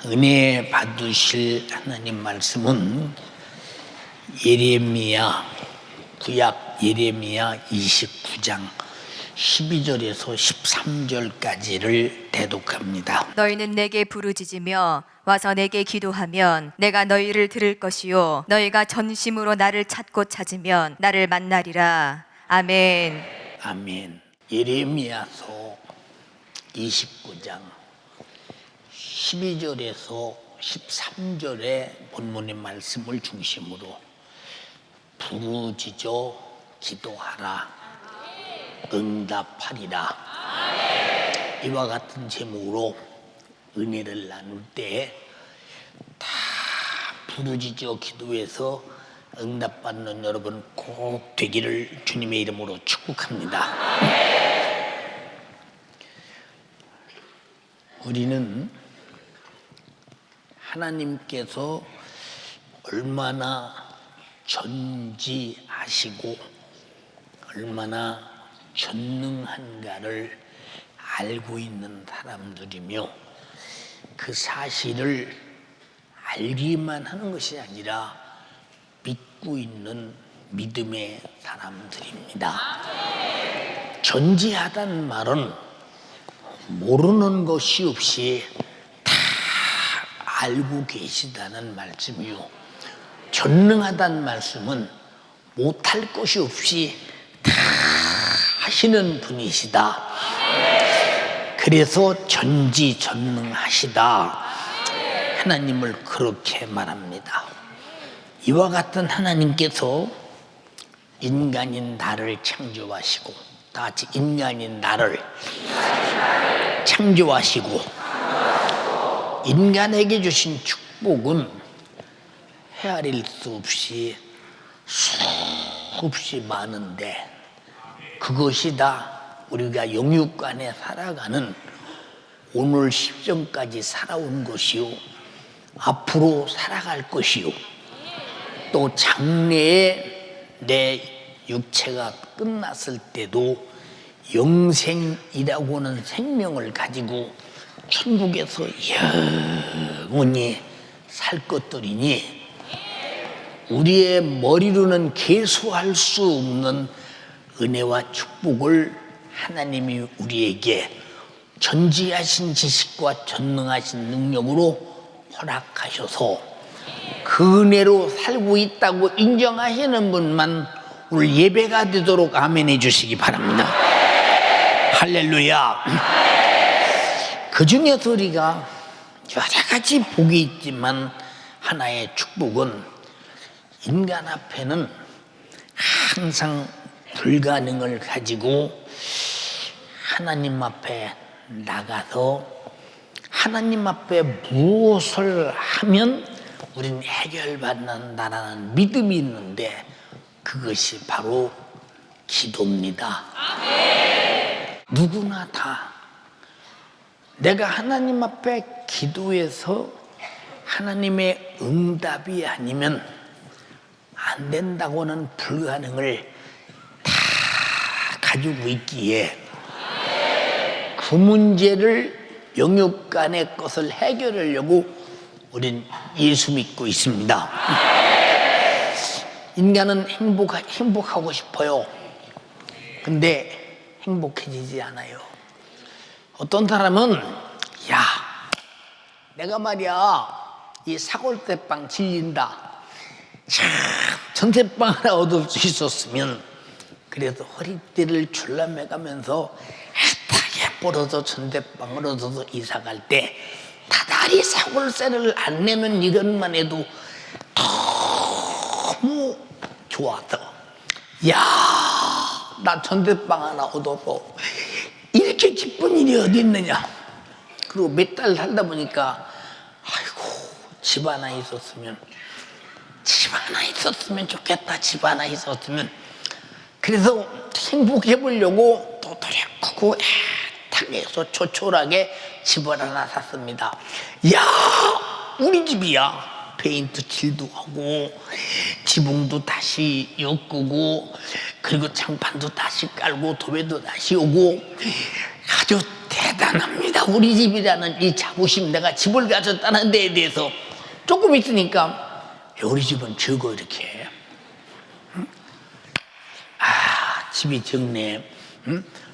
은혜 받으실 하나님 말씀은 예레미야, 구약 예레미야 29장 12절에서 13절까지를 대독합니다. 너희는 내게 부르짖으며 와서 내게 기도하면 내가 너희를 들을 것이요 너희가 전심으로 나를 찾고 찾으면 나를 만나리라. 아멘. 아멘. 예레미야서 29장 12절에서 13절의 본문의 말씀을 중심으로 부르짖어 기도하라 응답하리라. 이와 같은 제목으로 은혜를 나눌 때 다 부르짖어 기도해서 응답받는 여러분 꼭 되기를 주님의 이름으로 축복합니다. 우리는 하나님께서 얼마나 전지하시고 얼마나 전능한가를 알고 있는 사람들이며 그 사실을 알기만 하는 것이 아니라 믿고 있는 믿음의 사람들입니다. 전지하다는 말은 모르는 것이 없이 다 알고 계시다는 말씀이요, 전능하다는 말씀은 못할 것이 없이 다 하시는 분이시다. 그래서 전지전능하시다 하나님을 그렇게 말합니다. 이와 같은 하나님께서 인간인 나를 창조하시고, 다 같이 인간인 나를 창조하시고 인간에게 주신 축복은 헤아릴 수 없이 수없이 많은데, 그것이 다 우리가 영육간에 살아가는 오늘 십정까지 살아온 것이요, 앞으로 살아갈 것이요, 또 장래에 내 육체가 끝났을 때도 영생이라고 하는 생명을 가지고 천국에서 영원히 살 것들이니 우리의 머리로는 계수할 수 없는 은혜와 축복을 하나님이 우리에게 전지하신 지식과 전능하신 능력으로 허락하셔서 그 은혜로 살고 있다고 인정하시는 분만 오늘 예배가 되도록 아멘 해주시기 바랍니다. 할렐루야. 그 중에서 우리가 여러 가지 복이 있지만 하나의 축복은 인간 앞에는 항상 불가능을 가지고 하나님 앞에 나가서 하나님 앞에 무엇을 하면 우리는 해결받는다라는 믿음이 있는데, 그것이 바로 기도입니다. 누구나 다 내가 하나님 앞에 기도해서 하나님의 응답이 아니면 안 된다고는 불가능을 다 가지고 있기에 그 문제를 영육간의 것을 해결하려고 우린 예수 믿고 있습니다. 인간은 행복하고 싶어요. 근데 행복해지지 않아요. 어떤 사람은 야, 내가 말이야 이 사골대빵 질린다, 참 전대빵 하나 얻을 수 있었으면, 그래서 허리띠를 출라매가면서 애타게 벌어서 전대빵을 얻어서 이사 갈 때 다달이 사골세를 안 내는 이것만 해도 너무 좋았어. 야, 나 전대빵 하나 얻어서 이렇게 기쁜 일이 어디 있느냐. 그리고 몇 달 살다 보니까 아이고, 집 하나 있었으면 좋겠다. 집 하나 있었으면. 그래서 행복해 보려고 또 노력하고 애타게 해서 조촐하게 집을 하나 샀습니다. 야, 우리 집이야. 페인트 칠도 하고 지붕도 다시 엮고 그리고 장판도 다시 깔고 도배도 다시 오고 아주 대단합니다. 우리 집이라는 이 자부심, 내가 집을 가졌다는 데에 대해서 조금 있으니까 우리 집은 적어 이렇게. 집이 적네.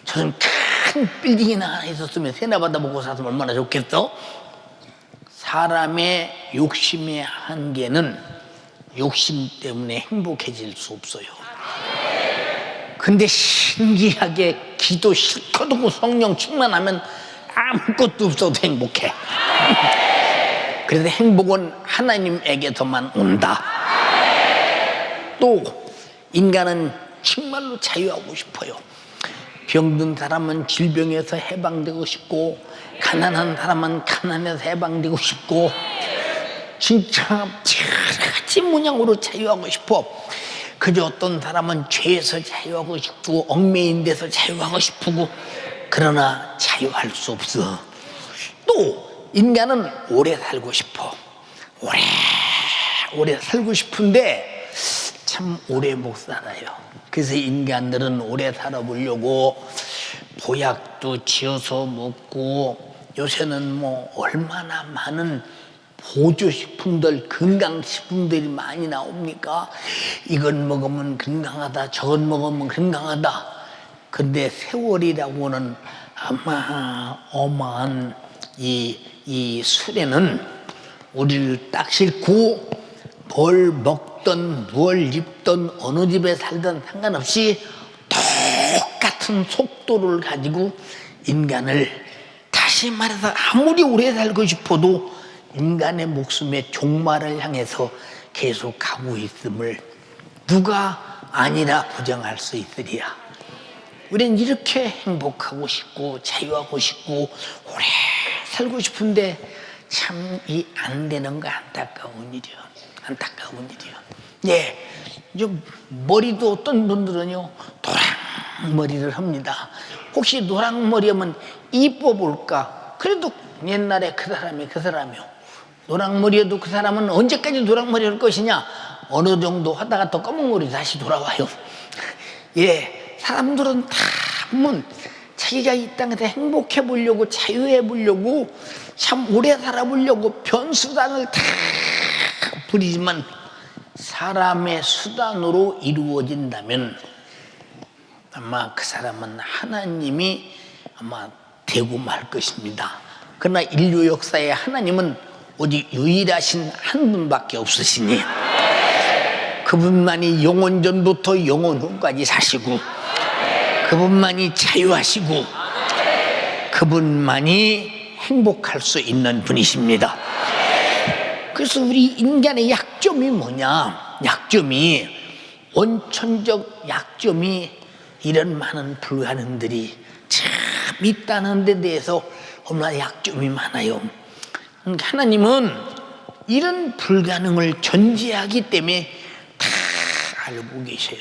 저런 큰 빌딩이나 하나 있었으면 세나 받아보고 살았으면 얼마나 좋겠어? 사람의 욕심의 한계는 욕심 때문에 행복해질 수 없어요. 근데 신기하게 기도 실컷 하고 성령 충만하면 아무것도 없어도 행복해. 그래서 행복은 하나님에게서만 온다. 또 인간은 정말로 자유하고 싶어요. 병든 사람은 질병에서 해방되고 싶고, 가난한 사람은 가난에서 해방되고 싶고, 진짜 여러 가지 모양으로 자유하고 싶어. 그저 어떤 사람은 죄에서 자유하고 싶고, 얽매인 데서 자유하고 싶고, 그러나 자유할 수 없어. 또 인간은 오래 살고 싶어. 오래 살고 싶은데 참 오래 못 살아요. 그래서 인간들은 오래 살아보려고 보약도 지어서 먹고, 요새는 뭐 얼마나 많은 보조식품들, 건강식품들이 많이 나옵니까? 이건 먹으면 건강하다, 저건 먹으면 건강하다. 근데 세월이라고는 아마 어마한 이 술에는 우리를 딱 싣고 뭘 먹던 뭘 입던 어느 집에 살던 상관없이 똑같은 속도를 가지고 인간을, 다시 말해서 아무리 오래 살고 싶어도 인간의 목숨의 종말을 향해서 계속 가고 있음을 누가 아니라 부정할 수 있으리야. 우린 이렇게 행복하고 싶고 자유하고 싶고 오래 살고 싶은데 참 이 안 되는 거 안타까운 일이야. 안타까운 일이야. 예, 좀 머리도 어떤 분들은요 노랑머리를 합니다. 혹시 노랑머리하면 이뻐 볼까? 그래도 옛날에 그 사람이요. 노랑머리여도 그 사람은 언제까지 노랑머리 할 것이냐? 어느 정도 하다가 또 검은머리 다시 돌아와요. 예, 사람들은 다 보면 자기가 이 땅에서 행복해 보려고, 자유해 보려고, 참 오래 살아보려고 변수단을 다 부리지만 사람의 수단으로 이루어진다면 아마 그 사람은 하나님이 아마 되고 말 것입니다. 그러나 인류 역사에 하나님은 오직 유일하신 한 분밖에 없으시니 그분만이 영원 전부터 영원 후까지 사시고, 그분만이 자유하시고, 그분만이 행복할 수 있는 분이십니다. 그래서 우리 인간의 약점이 뭐냐? 약점이, 원천적 약점이 이런 많은 불가능들이 참 있다는 데 대해서 얼마나 약점이 많아요. 하나님은 이런 불가능을 존재하기 때문에 다 알고 계셔요.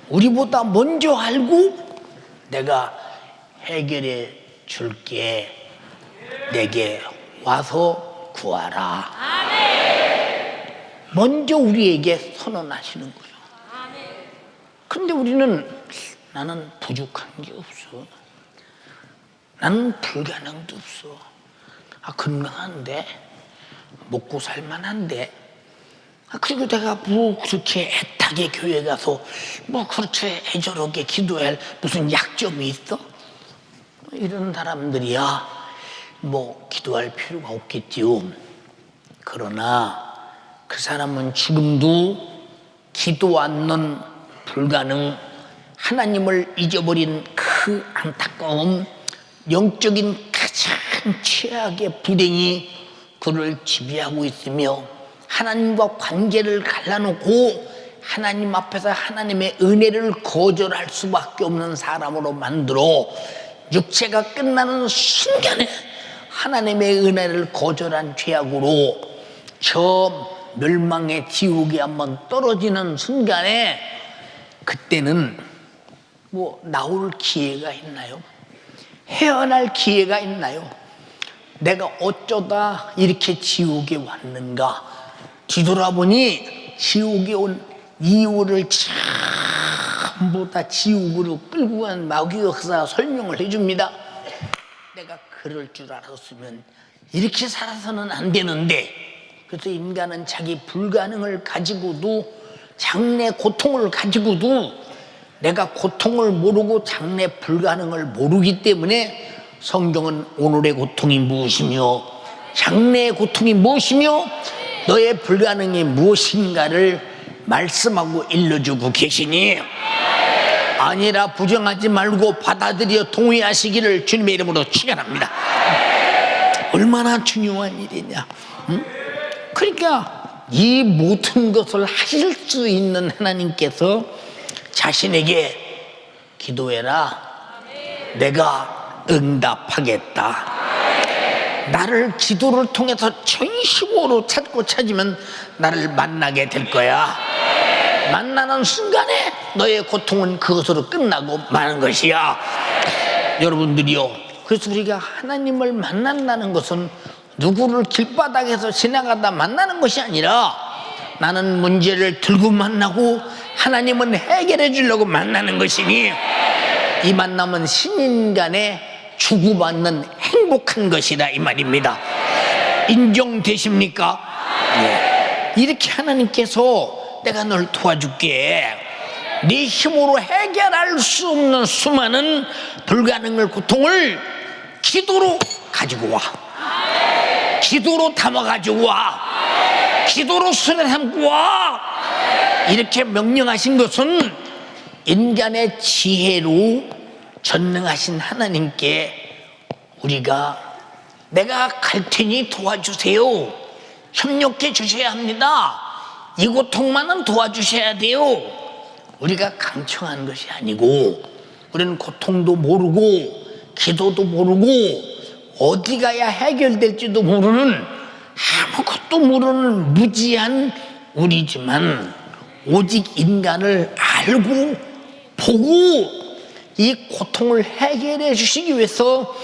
우리보다 먼저 알고 내가 해결해 줄게, 내게 와서 구하라. 먼저 우리에게 선언하시는 거예요. 그런데 우리는 나는 부족한 게 없어, 나는 불가능도 없어, 건강한데, 먹고 살만한데, 그리고 내가 뭐 그렇게 애타게 교회 가서 뭐 그렇게 애절하게 기도할 무슨 약점이 있어? 이런 사람들이야 뭐 기도할 필요가 없겠지요. 그러나 그 사람은 지금도 기도 않는 불가능, 하나님을 잊어버린 그 안타까움, 영적인 가장 최악의 불행이 그를 지배하고 있으며, 하나님과 관계를 갈라놓고 하나님 앞에서 하나님의 은혜를 거절할 수밖에 없는 사람으로 만들어 육체가 끝나는 순간에 하나님의 은혜를 거절한 죄악으로 저 멸망의 지옥에 한번 떨어지는 순간에, 그때는 뭐 나올 기회가 있나요? 헤어날 기회가 있나요? 내가 어쩌다 이렇게 지옥에 왔는가? 뒤돌아보니 지옥에 온 이유를 전부 다 지옥으로 끌고 간 마귀 역사가 설명을 해줍니다. 그럴 줄 알았으면 이렇게 살아서는 안 되는데, 그래서 인간은 자기 불가능을 가지고도, 장래 고통을 가지고도, 내가 고통을 모르고 장래 불가능을 모르기 때문에 성경은 오늘의 고통이 무엇이며 장래의 고통이 무엇이며 너의 불가능이 무엇인가를 말씀하고 일러주고 계시니, 아니라 부정하지 말고 받아들여 동의하시기를 주님의 이름으로 축원합니다. 얼마나 중요한 일이냐. 그러니까 이 모든 것을 하실 수 있는 하나님께서 자신에게 기도해라, 내가 응답하겠다. 나를 기도를 통해서 전심으로 찾고 찾으면 나를 만나게 될 거야. 만나는 순간에 너의 고통은 그것으로 끝나고 마는 것이야. 여러분들이요, 그래서 우리가 하나님을 만난다는 것은 누구를 길바닥에서 지나가다 만나는 것이 아니라, 나는 문제를 들고 만나고 하나님은 해결해 주려고 만나는 것이니, 이 만남은 신인 간에 주고받는 행복한 것이다, 이 말입니다. 인정되십니까? 네. 이렇게 하나님께서 내가 널 도와줄게, 네 힘으로 해결할 수 없는 수많은 불가능을, 고통을 기도로 가지고 와, 기도로 담아가지고 와, 기도로 손에 담고 와. 이렇게 명령하신 것은 인간의 지혜로 전능하신 하나님께 우리가 내가 갈 테니 도와주세요, 협력해 주셔야 합니다, 이 고통만은 도와주셔야 돼요, 우리가 강청한 것이 아니고, 우리는 고통도 모르고 기도도 모르고 어디 가야 해결될지도 모르는, 아무것도 모르는 무지한 우리지만, 오직 인간을 알고 보고 이 고통을 해결해 주시기 위해서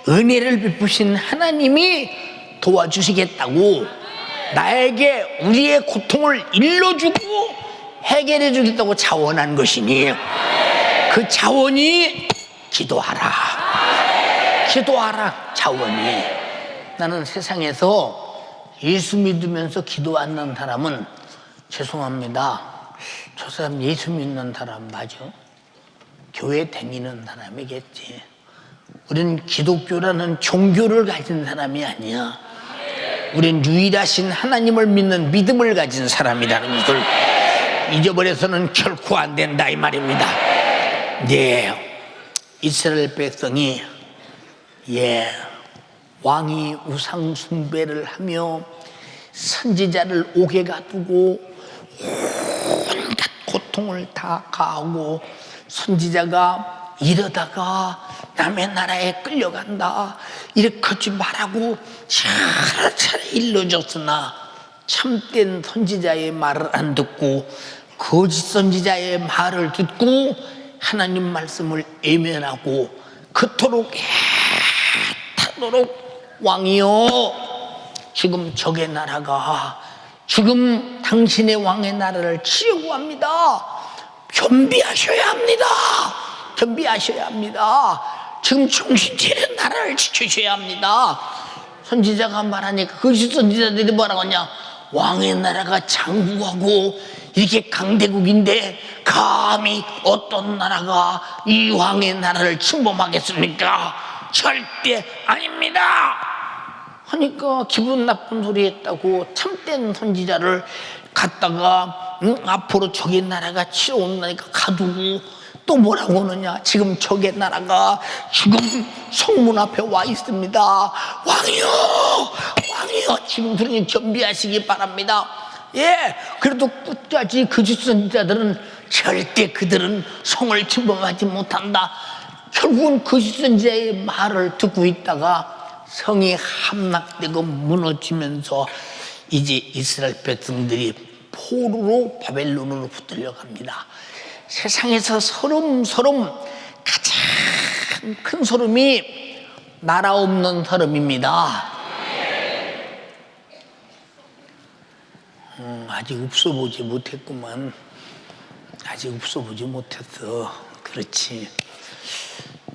은혜를 베푸신 하나님이 도와주시겠다고, 나에게 우리의 고통을 일러주고 해결해 주겠다고 자원한 것이니, 그 자원이 기도하라, 기도하라. 자원이, 나는 세상에서 예수 믿으면서 기도 안 하는 사람은, 죄송합니다, 저 사람 예수 믿는 사람 맞아? 교회 다니는 사람이겠지. 우린 기독교라는 종교를 가진 사람이 아니야. 우린 유일하신 하나님을 믿는 믿음을 가진 사람이라는 것을 잊어버려서는 결코 안 된다, 이 말입니다. 네, 이스라엘 백성이 왕이 우상 숭배를 하며 선지자를 옥에 가두고 온갖 고통을 다 가하고, 선지자가 이러다가 남의 나라에 끌려간다, 이렇게 하지 말라고 차례차례 일러줬으나 참된 선지자의 말을 안 듣고 거짓 선지자의 말을 듣고 하나님 말씀을 외면하고, 그토록 애타도록 왕이여, 지금 적의 나라가, 지금 당신의 왕의 나라를 치려고 합니다. 겸비하셔야 합니다. 겸비하셔야 합니다. 지금 정신 차려 나라를 지켜셔야 합니다. 선지자가 말하니까 거짓 선지자들이 뭐라고 하냐, 왕의 나라가 장국하고 이렇게 강대국인데 감히 어떤 나라가 이 왕의 나라를 침범하겠습니까? 절대 아닙니다 하니까 기분 나쁜 소리 했다고 참된 선지자를 갖다가 앞으로 적의 나라가 치러 온다니까 가두고, 또 뭐라고 하느냐, 지금 적의 나라가 지금 성문 앞에 와 있습니다. 왕이요, 왕이요, 지금 그러니 겸비하시기 바랍니다. 그래도 끝까지 거짓 선지자들은 절대 그들은 성을 침범하지 못한다. 결국은 거짓 선지자의 말을 듣고 있다가 성이 함락되고 무너지면서 이제 이스라엘 백성들이 포로로 바벨론으로 붙들려 갑니다. 세상에서 서름 가장 큰 서름이 나라 없는 서름입니다. 아직 없어보지 못했구만. 아직 없어보지 못했어. 그렇지.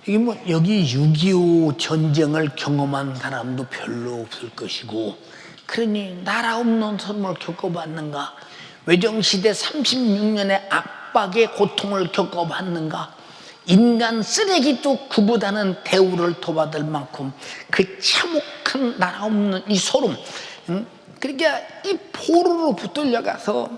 이게 뭐 여기 6.25 전쟁을 경험한 사람도 별로 없을 것이고, 그러니 나라 없는 삶을 겪어봤는가? 외정시대 36년의 압박의 고통을 겪어봤는가? 인간 쓰레기도 그보다는 대우를 더 받을 만큼 그 참혹한 나라 없는 이 소름. 그러니까 이 포로로 붙들려가서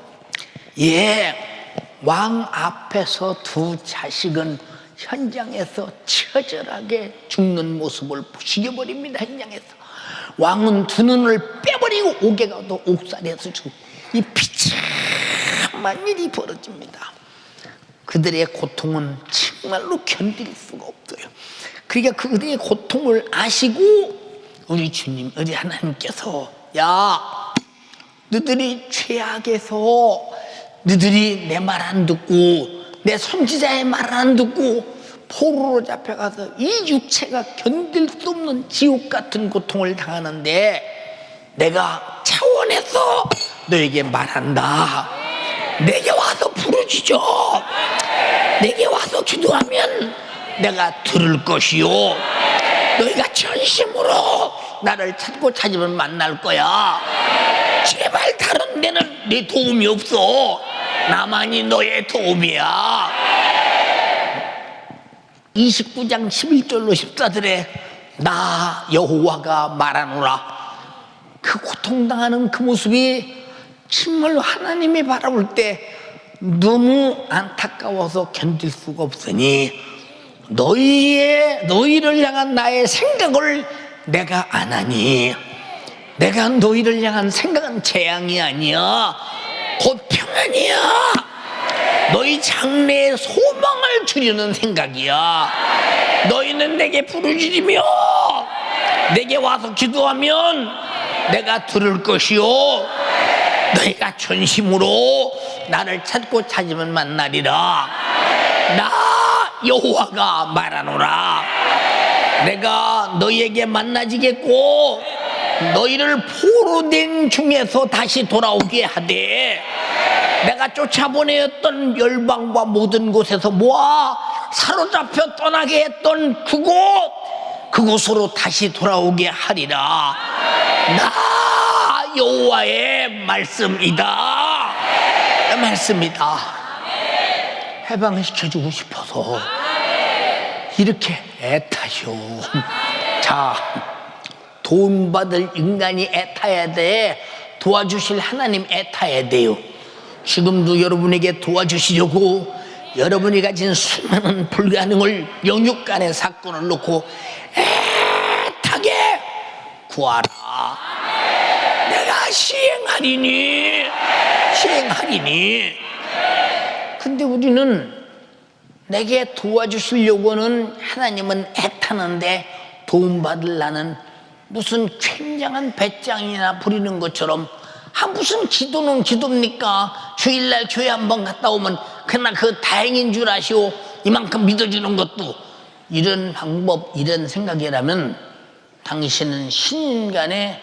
왕 앞에서 두 자식은 현장에서 처절하게 죽는 모습을 죽여버립니다. 현장에서 왕은 두 눈을 빼버리고 옥에 가도 옥살이에서 죽고, 이 비참한 일이 벌어집니다. 그들의 고통은 정말로 견딜 수가 없어요. 그러니까 그들의 고통을 아시고 우리 주님, 우리 하나님께서 너희들이 죄악에서 너희들이 내 말 안 듣고 내 선지자의 말 안 듣고 포로로 잡혀가서 이 육체가 견딜 수 없는 지옥 같은 고통을 당하는데 내가 차원에서 너에게 말한다. 내게 와서 부르짖어. 내게 와서 기도하면 내가 들을 것이요. 너희가 전심으로 나를 찾고 찾으면 만날 거야. 제발 다른 데는 네 도움이 없어. 나만이 너의 도움이야. 29장 11절로 14절에 나 여호와가 말하노라. 그 고통당하는 그 모습이 정말로 하나님이 바라볼 때 너무 안타까워서 견딜 수가 없으니 너희를 향한 나의 생각을 내가 안 하니, 내가 너희를 향한 생각은 재앙이 아니야, 곧 평안이야. 너희 장래에 소망을 주려는 생각이야. 너희는 내게 부르짖으며 내게 와서 기도하면 내가 들을 것이요. 너희가 전심으로 나를 찾고 찾으면 만나리라. 나 여호와가 말하노라. 내가 너희에게 만나지겠고 너희를 포로된 중에서 다시 돌아오게 하되, 내가 쫓아보내었던 열방과 모든 곳에서 모아 사로잡혀 떠나게 했던 그곳으로 다시 돌아오게 하리라. 나 여호와의 말씀이다. 말씀이다. 해방시켜주고 싶어서 이렇게 애타요. 자, 도움받을 인간이 애타야 돼. 도와주실 하나님 애타야 돼요. 지금도 여러분에게 도와주시려고 여러분이 가진 수많은 불가능을 영육간의 사건을 놓고 애타게 구하라. 내가 시행하리니. 근데 우리는 내게 도와주시려고는 하나님은 애타는데 도움받을 나는 무슨 굉장한 배짱이나 부리는 것처럼, 무슨 기도는 기도입니까? 주일날 교회 한번 갔다 오면 그날 그 다행인 줄 아시오. 이만큼 믿어주는 것도. 이런 방법, 이런 생각이라면 당신은 신인 간의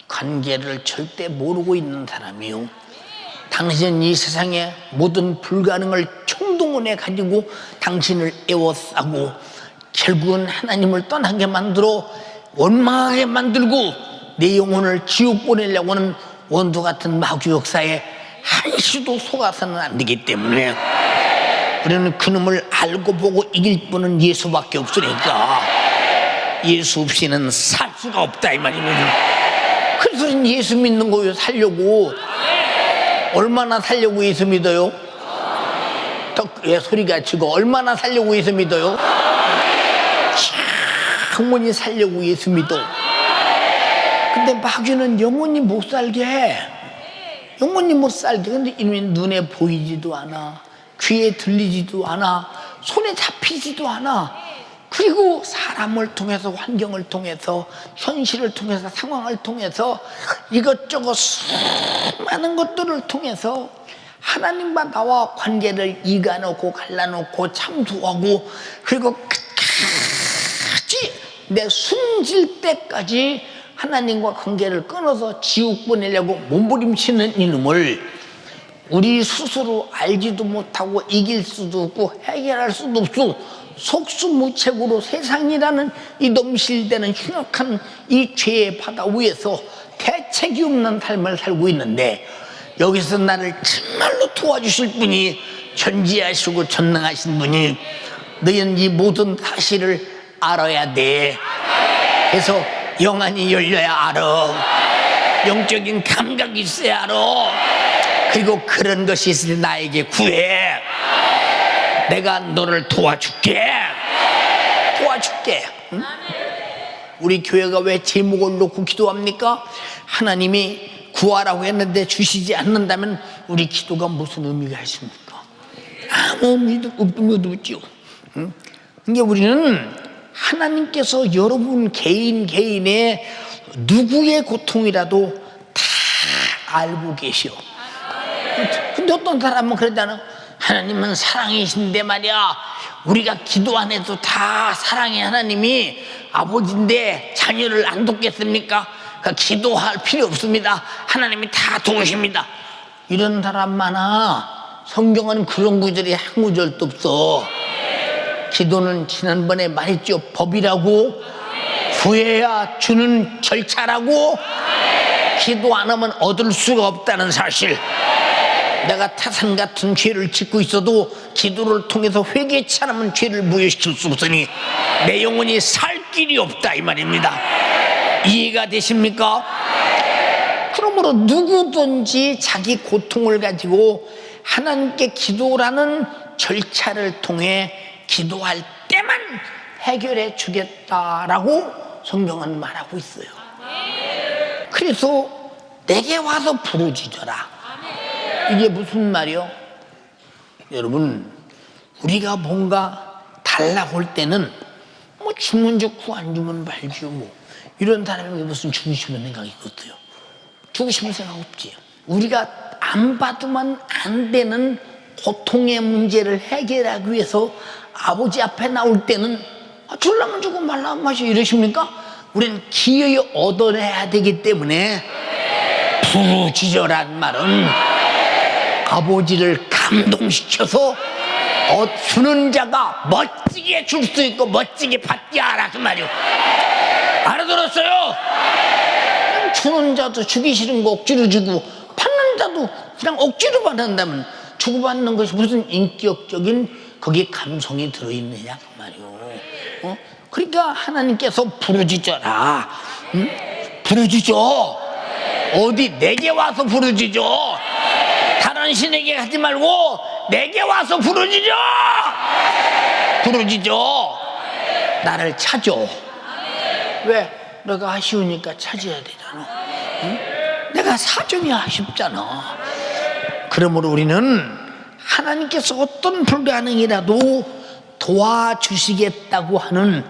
관계를 절대 모르고 있는 사람이요. 당신은 이 세상의 모든 불가능을 총동원해 가지고 당신을 애워싸고 결국은 하나님을 떠나게 만들어 원망하게 만들고 내 영혼을 지옥 보내려고 하는 원수 같은 마귀 역사에 한시도 속아서는 안 되기 때문에 우리는 그놈을 알고 보고 이길 분은 예수밖에 없으니까 예수 없이는 살 수가 없다 이 말이거든요. 그래서 예수 믿는 거예요. 살려고. 얼마나 살려고 예수 믿어요? 왜 소리가 지고 얼마나 살려고 예수 믿어요? 영원히 살려고 예수 믿어. 근데 마귀는 영원히 못 살게 해. 영원히 못 살게. 근데 이놈이 눈에 보이지도 않아, 귀에 들리지도 않아, 손에 잡히지도 않아. 그리고 사람을 통해서, 환경을 통해서, 현실을 통해서, 상황을 통해서 이것저것 수많은 것들을 통해서 하나님과 나와 관계를 이가놓고 갈라놓고 참수하고, 그리고 끝까지 내 숨질 때까지 하나님과 관계를 끊어서 지옥 보내려고 몸부림치는 이놈을 우리 스스로 알지도 못하고 이길 수도 없고 해결할 수도 없고 속수무책으로 세상이라는 이 넘실대는 흉악한 이 죄의 바다 위에서 대책이 없는 삶을 살고 있는데, 여기서 나를 정말로 도와주실 분이, 전지하시고 전능하신 분이, 너희는 이 모든 사실을 알아야 돼. 그래서 영안이 열려야 알아. 영적인 감각이 있어야 알아. 그리고 그런 것이 있을 때 나에게 구해. 내가 너를 도와줄게. 응? 우리 교회가 왜 제목을 놓고 기도합니까? 하나님이 구하라고 했는데 주시지 않는다면 우리 기도가 무슨 의미가 있습니까? 아무 의미도 없죠. 응? 그러니까 우리는 하나님께서 여러분 개인의 누구의 고통이라도 다 알고 계셔. 근데 어떤 사람은 그러잖아. 하나님은 사랑이신데 말이야, 우리가 기도 안 해도 다 사랑의 하나님이 아버지인데 자녀를 안 돕겠습니까? 그러니까 기도할 필요 없습니다. 하나님이 다 도우십니다. 이런 사람 많아. 성경은 그런 구절이 한 구절도 없어. 기도는 지난번에 말했죠. 법이라고, 구해야 주는 절차라고, 기도 안 하면 얻을 수가 없다는 사실. 내가 타산 같은 죄를 짓고 있어도 기도를 통해서 회개치 않으면 죄를 무효시킬 수 없으니 내 영혼이 살 길이 없다, 이 말입니다. 이해가 되십니까? 그러므로 누구든지 자기 고통을 가지고 하나님께 기도라는 절차를 통해 기도할 때만 해결해 주겠다라고 성경은 말하고 있어요. 그래서 내게 와서 부르짖어라. 이게 무슨 말이요? 여러분, 우리가 뭔가 달라고 할 때는 뭐 주면 좋고 안 주면 말죠. 뭐 이런 사람에게 무슨 주고 싶은 생각이 있겠어요? 주고 싶은 생각 없지. 우리가 안 받으면 안 되는 고통의 문제를 해결하기 위해서 아버지 앞에 나올 때는 주려면 주고 말라면 마셔, 이러십니까? 우리는 기어이 얻어내야 되기 때문에 부르짖어란 말은 아버지를 감동시켜서 주는 자가 멋지게 줄 수 있고 멋지게 받게 하라, 그 말이요. 알아들었어요? 주는 자도 주기 싫은 거 억지로 주고, 받는 자도 그냥 억지로 받는다면 주고받는 것이 무슨 인격적인 거기에 감성이 들어있느냐, 그 말이요. 그러니까 하나님께서 부르짖어라. 응? 부르짖어. 어디 내게 와서 부르짖어. 다른 신에게 하지 말고 내게 와서 부르짖어. 부르짖어. 나를 찾아. 왜? 내가 아쉬우니까 찾아야 되잖아. 응? 내가 사정이 아쉽잖아. 그러므로 우리는 하나님께서 어떤 불가능이라도 도와주시겠다고 하는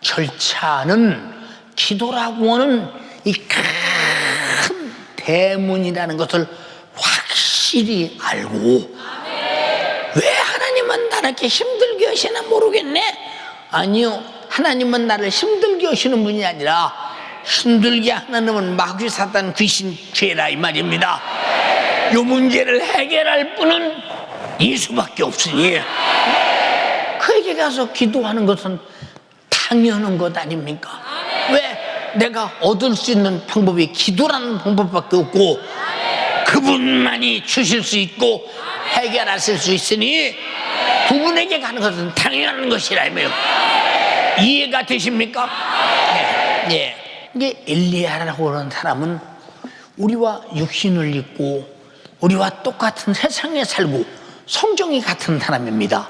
절차는 기도라고 하는 이 큰 대문이라는 것을 확실히 알고, 왜 하나님은 나를 이렇게 힘들게 하시나 모르겠네? 아니요, 하나님은 나를 힘들게 하시는 분이 아니라 힘들게 하나님은 마귀 사단 귀신 죄라, 이 말입니다. 이 문제를 해결할 분은 예수밖에 없으니 그에게 가서 기도하는 것은 당연한 것 아닙니까? 왜? 내가 얻을 수 있는 방법이 기도라는 방법밖에 없고 그분만이 주실 수 있고 해결하실 수 있으니 그분에게 가는 것은 당연한 것이라, 이거예요. 이해가 되십니까? 네. 이게 엘리야라고 하는 사람은 우리와 육신을 입고 우리와 똑같은 세상에 살고 성정이 같은 사람입니다.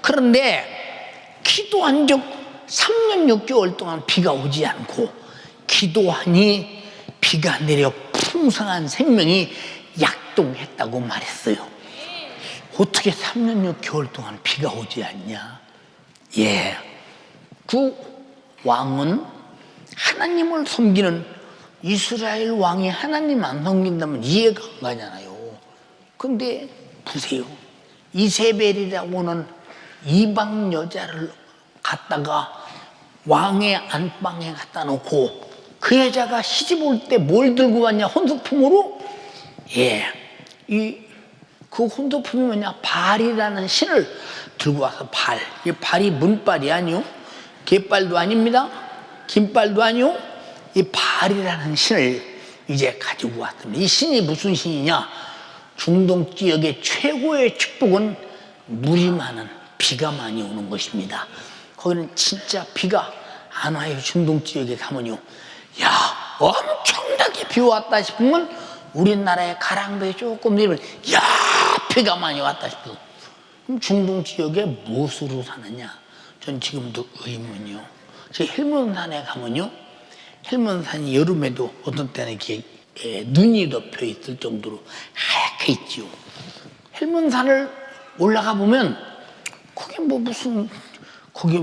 그런데 기도한 적 3년 6개월 동안 비가 오지 않고, 기도하니 비가 내려 풍성한 생명이 약동했다고 말했어요. 어떻게 3년 6개월 동안 비가 오지 않냐? 예, 그 왕은 하나님을 섬기는 이스라엘 왕이 하나님 안 섬긴다면 이해가 안 가잖아요. 근데 보세요, 이세벨이라고 하는 이방 여자를 갖다가 왕의 안방에 갖다 놓고 그 여자가 시집 올 때 뭘 들고 왔냐? 혼수품으로? 예, 그 혼수품이 뭐냐? 바알이라는 신을 들고 와서 발, 이 발이 문발이 아니요, 개발도 아닙니다, 긴발도 아니요, 이 발이라는 신을 이제 가지고 왔습니다. 이 신이 무슨 신이냐? 중동 지역의 최고의 축복은 물이 많은, 비가 많이 오는 것입니다. 거기는 진짜 비가 안 와요. 중동 지역에 가면요, 야, 엄청나게 비 왔다 싶으면 우리나라의 가랑비에 조금 내리면 야, 비가 많이 왔다 싶어. 그럼 중동 지역에 무엇으로 사느냐? 전 지금도 의문이요. 저 헬몬산에 가면요, 헬몬산이 여름에도 어떤 때는 이렇게 눈이 덮여 있을 정도로 하얗게 있지요. 헬몬산을 올라가 보면 거기 뭐 무슨, 거기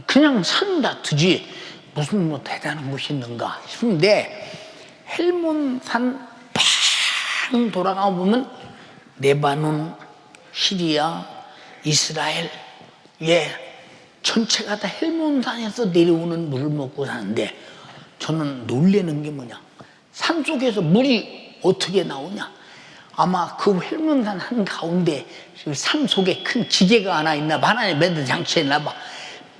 그냥 산 같으지 무슨 뭐 대단한 곳이 있는가 싶은데, 헬몬산 팡 돌아가 보면 레바논, 시리아, 이스라엘, 전체가 다 헬몬산에서 내려오는 물을 먹고 사는데, 저는 놀라는 게 뭐냐, 산속에서 물이 어떻게 나오냐. 아마 그 헬몬산 한가운데 산 속에 큰 기계가 하나 있나 봐, 하나의 매듭 장치에 있나 봐.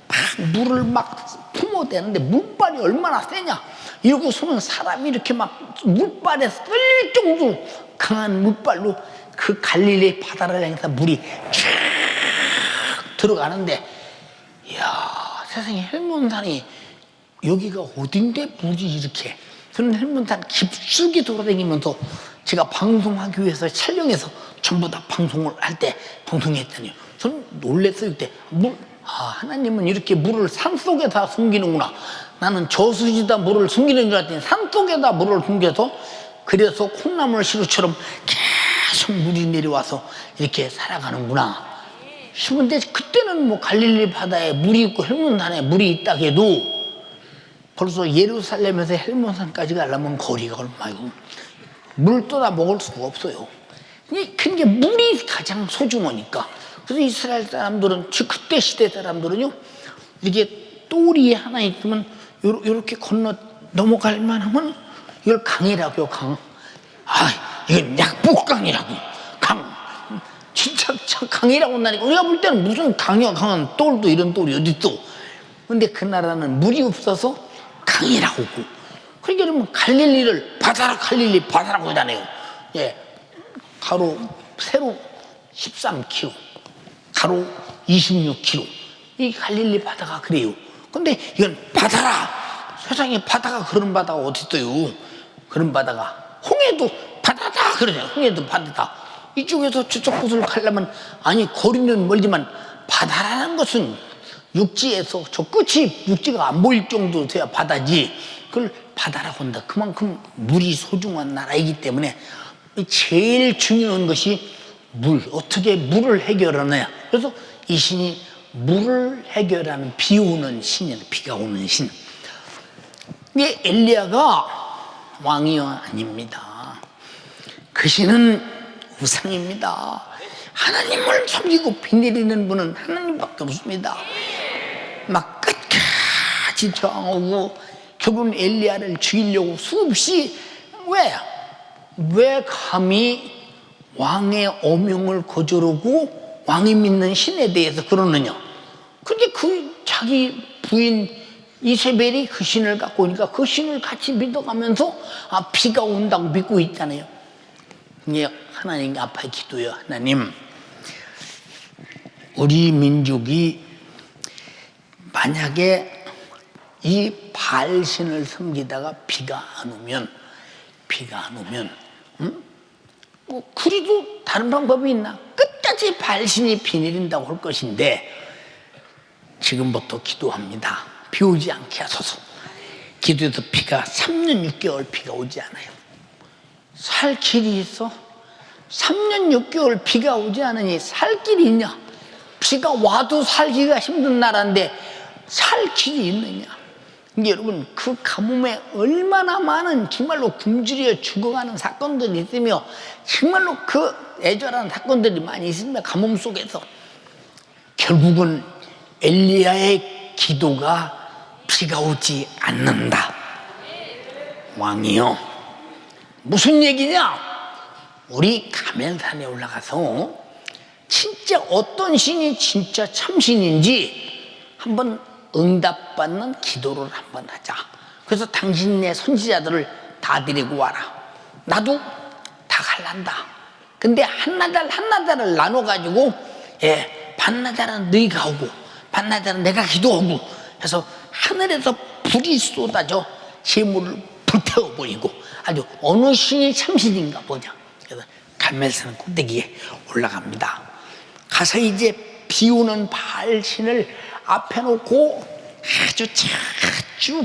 막 물을 막 품어대는데 물발이 얼마나 세냐, 이러고 서면 사람이 이렇게 막 물발에 쓸릴 정도로 강한 물발로 그 갈릴리 바다를 향해서 물이 쫙 들어가는데, 이야, 세상에 헬몬산이 여기가 어딘데 물이 이렇게. 저는 헬몬산 깊숙이 돌아다니면서 제가 방송하기 위해서 촬영해서 전부 다 방송을 할 때 방송했다니요. 저는 놀랬어요. 그때 하나님은 이렇게 물을 산속에다 숨기는구나. 나는 저수지다 물을 숨기는 줄 알았더니 산속에다 물을 숨겨서, 그래서 콩나물 시루처럼 계속 물이 내려와서 이렇게 살아가는구나 싶은데, 그때는 뭐 갈릴리 바다에 물이 있고 헬몬산에 물이 있다 해도 벌써 예루살렘에서 헬몬산까지 가려면 거리가 얼마고, 물 떠다 먹을 수가 없어요. 그게 물이 가장 소중하니까. 그래서 이스라엘 사람들은, 그때 시대 사람들은요, 이렇게 또리 하나 있으면 요렇게 건너 넘어갈만 하면 이걸 강이라고요, 강. 이건 약복강이라고, 강. 진짜 강이라고 한다니까. 우리가 볼 때는 무슨 강이야, 강은 똘도 이런 똘이 어딨어. 근데 그 나라는 물이 없어서 강이라고 하고, 그러니까 그러면 갈릴리를 바다라, 갈릴리 바다라고 하잖아요. 가로 세로 13km, 가로 26km, 이 갈릴리 바다가 그래요. 근데 이건 바다라. 세상에 바다가, 그런 바다가 어디 있어요. 그런 바다가, 홍해도 바다다 그러잖아요. 홍해도 바다다. 이쪽에서 저쪽 곳을 가려면, 아니 거리는 멀지만 바다라는 것은 육지에서 저 끝이 육지가 안 보일 정도 돼야 바다지. 그걸 바다라고 한다. 그만큼 물이 소중한 나라이기 때문에 제일 중요한 것이 물, 어떻게 물을 해결하느냐. 그래서 이 신이 물을 해결하는, 비 오는 신이에요. 비가 오는 신. 이게 엘리야가 왕이 아닙니다. 그 신은 우상입니다. 하나님을 섬기고 비 내리는 분은 하나님밖에 없습니다. 막 끝까지 저항하고 결국은 엘리야를 죽이려고 수없이, 왜 감히 왕의 어명을 거절하고 왕이 믿는 신에 대해서 그러느냐. 근데 그 자기 부인 이세벨이 그 신을 갖고 오니까 그 신을 같이 믿어가면서 비가 온다고 믿고 있잖아요. 이게 하나님 앞에 기도해요. 하나님, 우리 민족이 만약에 이 바알신을 섬기다가 비가 안 오면, 그래도 다른 방법이 있나? 끝까지 바알신이 비 내린다고 할 것인데, 지금부터 기도합니다. 비 오지 않게 하소서. 기도해서 비가 3년 6개월 비가 오지 않아요. 살 길이 있어? 3년 6개월 비가 오지 않으니 살 길이 있냐? 비가 와도 살기가 힘든 나라인데 살 길이 있느냐? 여러분, 그 가뭄에 얼마나 많은 정말로 굶주려 죽어가는 사건들이 있으며, 정말로 그 애절한 사건들이 많이 있습니다. 가뭄 속에서. 결국은 엘리야의 기도가 비가 오지 않는다. 왕이요, 무슨 얘기냐? 우리 가면산에 올라가서 진짜 어떤 신이 진짜 참신인지 한번 응답받는 기도를 한번 하자. 그래서 당신네 선지자들을 다 데리고 와라. 나도 다 갈란다. 근데 한나달을 나눠가지고, 반나달은 너희가 오고 반나달은 내가 기도하고 해서 하늘에서 불이 쏟아져 재물을 불태워버리고 아주 어느 신이 참신인가 보자. 그래서 갈멜산 꼭대기에 올라갑니다. 가서 이제 비오는 바알 신을 앞에 놓고 아주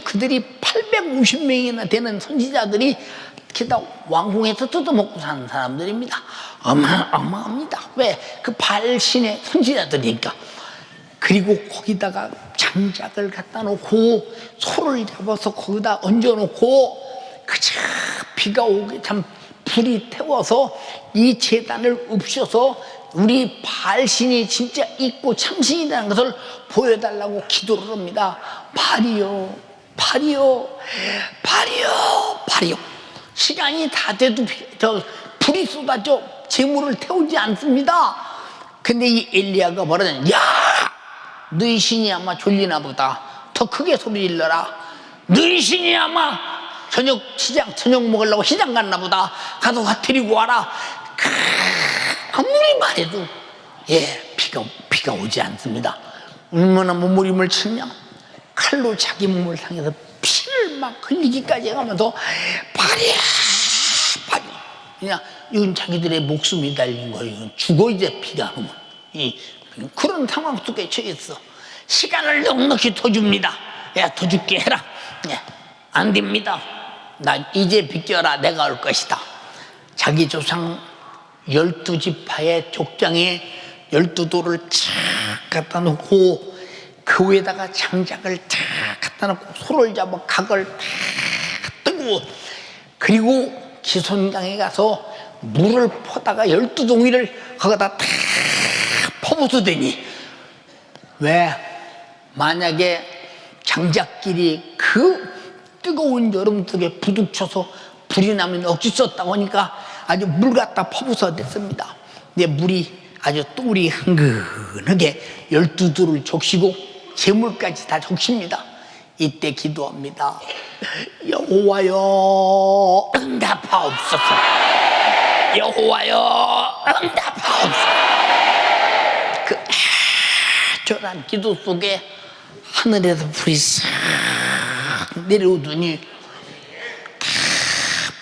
그들이 850명이나 되는 선지자들이 게다 왕궁에서 뜯어먹고 사는 사람들입니다. 어마어마합니다. 왜? 그 바알 신의 선지자들이니까. 그리고 거기다가 장작을 갖다 놓고 소를 잡아서 거기다 얹어놓고 그저 비가 오게 참 불이 태워서 이 제단을 읍셔서 우리 바알신이 진짜 있고 참신이라는 것을 보여달라고 기도를 합니다. 발이요, 발이요, 발이요, 발이요. 시간이 다 돼도 불이 쏟아져 재물을 태우지 않습니다. 근데 이 엘리야가 말하는, 야, 너희 신이 아마 졸리나 보다. 더 크게 소리 질러라. 너희 신이 아마 저녁 먹으려고 시장 갔나 보다. 가서 데리고 와라. 아무리 말해도 비가 오지 않습니다. 얼마나 몸부림을 치냐. 칼로 자기 몸을 상해서 피를 막 흘리기까지 해가면서 발이야, 발이야. 그냥 이건 자기들의 목숨이 달린 거예요. 이건 죽어 이제 비가 오면. 그런 상황 속에 처했어. 시간을 넉넉히 더 줍니다. 야, 더 줄게 해라. 안 됩니다. 나 이제 비껴라. 내가 올 것이다. 자기 조상 12지파의 족장에 12돌을 착 갖다 놓고 그 위에다가 장작을 탁 갖다 놓고 소를 잡아 각을 탁 뜨고 그리고 기손강에 가서 물을 퍼다가 12동이를 거기다 탁 퍼부수더니 왜? 만약에 장작길이 그 뜨거운 여름 속에 부딪혀서 불이 나면 억지 썼다고 하니까 아주 물 갖다 퍼부숴야 됐습니다. 근데 물이 아주 똘이 흥근하게 12돌을 적시고 재물까지 다 적십니다. 이때 기도합니다. 여호와여 응답하옵소서. 여호와여 응답하옵소서. 그 애절한 기도 속에 하늘에서 불이 싹 내려오더니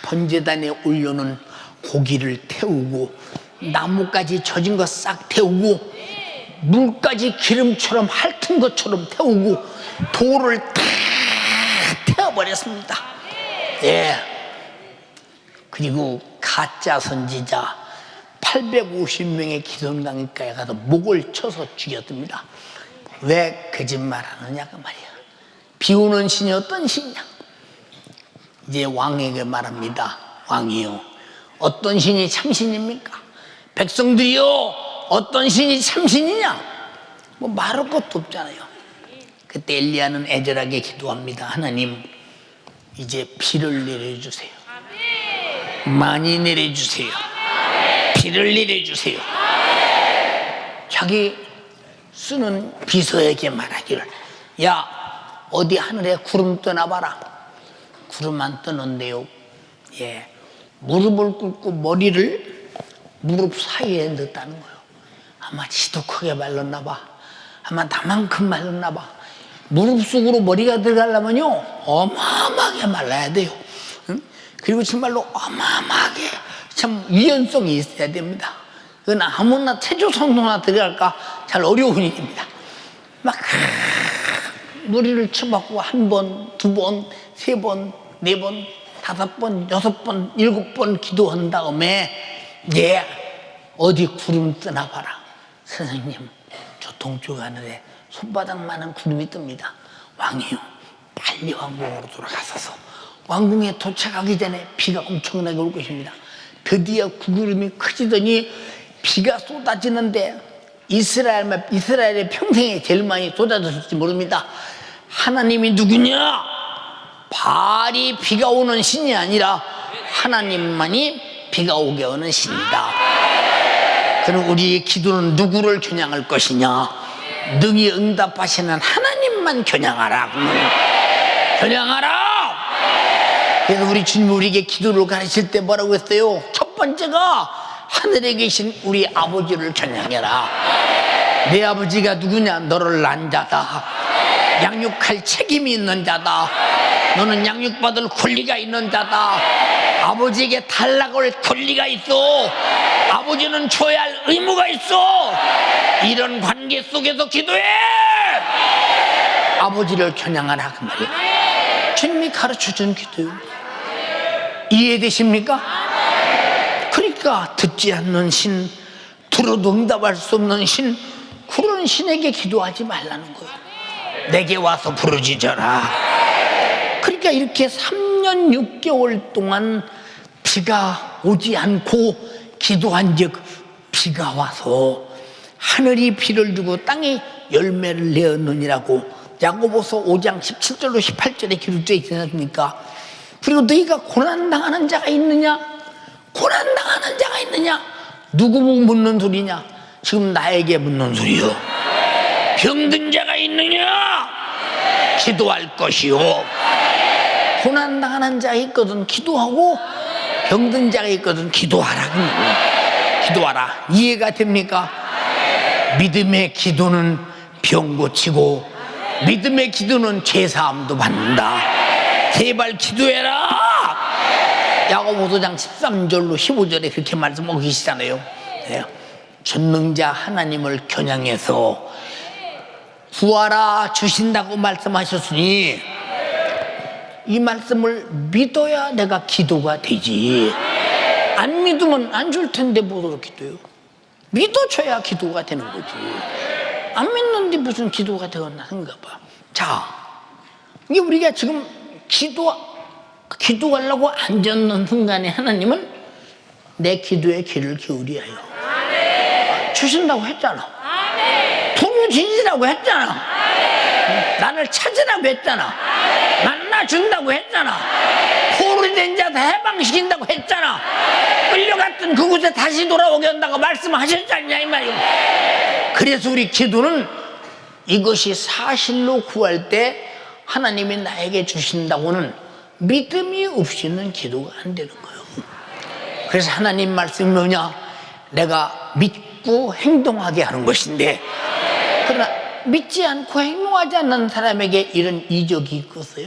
번제단에 올려놓은 고기를 태우고 나무까지 젖은 거 싹 태우고 물까지 기름처럼 핥은 것처럼 태우고 돌을 다 태워버렸습니다. 그리고 가짜 선지자 850명의 기손강가에 가서 목을 쳐서 죽였습니다. 왜 거짓말하느냐가 말이야. 비오는 신이 어떤 신이냐. 이제 왕에게 말합니다. 왕이요, 어떤 신이 참신입니까? 백성들이요, 어떤 신이 참신이냐? 뭐 말할 것도 없잖아요. 그때 엘리야는 애절하게 기도합니다. 하나님, 이제 비를 내려주세요. 많이 내려주세요. 비를 내려주세요. 자기 쓰는 비서에게 말하기를, 야, 어디 하늘에 구름 떠나봐라. 구름 안 떠는데요. 무릎을 꿇고 머리를 무릎 사이에 넣었다는 거예요. 아마 지도 크게 말랐나 봐. 아마 나만큼 말랐나 봐. 무릎 속으로 머리가 들어가려면요, 어마어마하게 말라야 돼요. 응? 그리고 정말로 어마어마하게 참 유연성이 있어야 됩니다. 그건 아무나 체조선수나 들어갈까 잘 어려운 일입니다. 막 머리를 쳐박고 1번, 2번, 3번, 4번, 5번, 6번, 7번 기도한 다음에 어디 구름 뜨나 봐라. 선생님, 저 동쪽 하늘에 손바닥만한 구름이 뜹니다. 왕이요, 빨리 왕궁으로 돌아가셔서 왕궁에 도착하기 전에 비가 엄청나게 올 것입니다. 드디어 그 구름이 커지더니 비가 쏟아지는데 이스라엘의 평생에 제일 많이 쏟아졌을지 모릅니다. 하나님이 누구냐? 바알이 비가 오는 신이 아니라 하나님만이 비가 오게 하는 신이다. 그럼 우리의 기도는 누구를 겨냥할 것이냐? 능히 응답하시는 하나님만 겨냥하라. 겨냥하라. 그래서 우리 주님이 우리에게 기도를 가르칠 때 뭐라고 했어요? 첫 번째가 하늘에 계신 우리 아버지를 겨냥해라. 내 아버지가 누구냐? 너를 낳은 자다. 양육할 책임이 있는 자다. 너는 양육받을 권리가 있는 자다. 아버지에게 달라고 할 권리가 있어. 아버지는 줘야 할 의무가 있어. 이런 관계 속에서 기도해. 아버지를 겨냥하라 그 말이에요. 주님이 가르쳐준 기도요. 이해되십니까? 그러니까 듣지 않는 신, 들어도 응답할 수 없는 신, 그런 신에게 기도하지 말라는 거예요. 내게 와서 부르짖어라. 그러니까 이렇게 3년 6개월 동안 비가 오지 않고 기도한 즉 비가 와서 하늘이 비를 주고 땅이 열매를 내었느니라고 야고보서 5장 17절로 18절에 기록되어 있지 않습니까? 그리고 너희가 고난당하는 자가 있느냐? 고난당하는 자가 있느냐? 누구 묻는 소리냐? 지금 나에게 묻는 소리요. 병든 자가 있느냐? 기도할 것이요. 고난당하는 자가 있거든 기도하고, 병든 자가 있거든 기도하라. 기도하라. 이해가 됩니까? 믿음의 기도는 병 고치고, 믿음의 기도는 죄사함도 받는다. 제발 기도해라. 야고보서 5장 13절로 15절에 그렇게 말씀하고 계시잖아요. 전능자 하나님을 겨냥해서 구하라 주신다고 말씀하셨으니 이 말씀을 믿어야 내가 기도가 되지. 안 믿으면 안 줄 텐데 뭐로 기도요? 믿어줘야 기도가 되는 거지. 안 믿는데 무슨 기도가 되었나 생각해 봐. 자, 이게 우리가 지금 기도하려고 앉았는 순간에 하나님은 내 기도에 귀를 기울이어요. 주신다고 했잖아. 돈을 주시라고 했잖아. 나를 찾으라고 했잖아. 만나준다고 했잖아. 포로된 자 다 해방시킨다고 했잖아. 끌려갔던 그곳에 다시 돌아오게 한다고 말씀하셨잖냐 이 말이에요. 그래서 우리 기도는 이것이 사실로 구할 때 하나님이 나에게 주신다고는 믿음이 없이는 기도가 안 되는 거예요. 그래서 하나님 말씀이 뭐냐? 내가 믿고 행동하게 하는 것인데, 그러나 믿지 않고 행동하지 않는 사람에게 이런 이적이 있겠어요?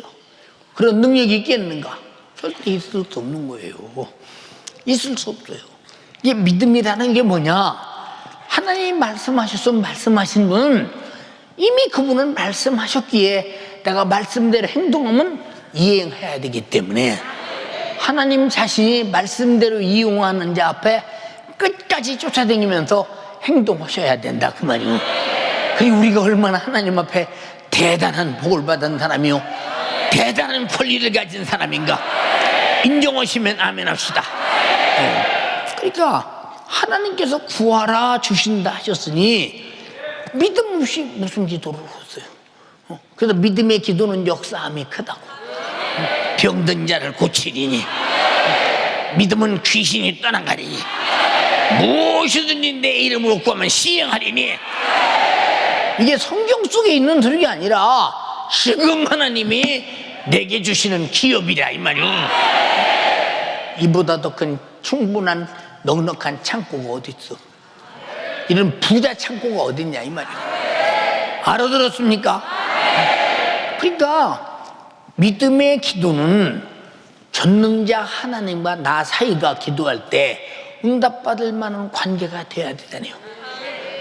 그런 능력이 있겠는가? 절대 있을 수 없는 거예요. 있을 수 없어요. 이게 믿음이라는 게 뭐냐? 하나님이 말씀하셔서 말씀하신 분은 이미 그분은 말씀하셨기에 내가 말씀대로 행동하면 이행해야 되기 때문에 하나님 자신이 말씀대로 이용하는 자 앞에 끝까지 쫓아다니면서 행동하셔야 된다 그 말이요. 그리고 우리가 얼마나 하나님 앞에 대단한 복을 받은 사람이요, 대단한 권리를 가진 사람인가 인정하시면 아멘 합시다. 그러니까 하나님께서 구하라 주신다 하셨으니 믿음 없이 무슨 기도를 했어요? 그래서 믿음의 기도는 역사함이 크다고. 병든 자를 고치리니, 믿음은 귀신이 떠나가리니, 무엇이든지 내 이름으로 구하면 시행하리니. 이게 성경 속에 있는 소리가 아니라 지금 하나님이 내게 주시는 기업이라 이 말이요. 이보다 더 큰 충분한 넉넉한 창고가 어디 있어? 이런 부자 창고가 어디 있냐 이 말이에요. 알아들었습니까? 그러니까 믿음의 기도는 전능자 하나님과 나 사이가 기도할 때 응답받을 만한 관계가 돼야 되잖아요.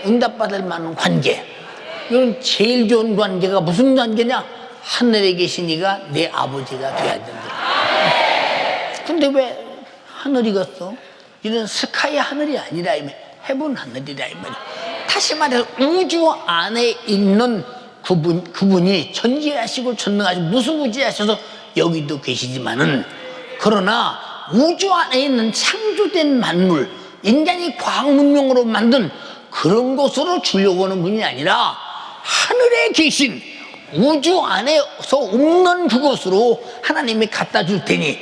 응답받을 만한 관계. 이건 제일 좋은 관계가 무슨 관계냐? 하늘에 계신 이가 내 아버지가 돼야 된다. 근데 왜 하늘이겠어? 이런 스카이 하늘이 아니라 해본 하늘이라 이 말이야. 다시 말해서 우주 안에 있는 그분이 전지하시고 전능하시고 무수무지하셔서 여기도 계시지만은, 그러나 우주 안에 있는 창조된 만물, 인간이 과학 문명으로 만든 그런 곳으로 주려고 하는 분이 아니라 하늘에 계신 우주 안에서 없는 그곳으로 하나님이 갖다 줄 테니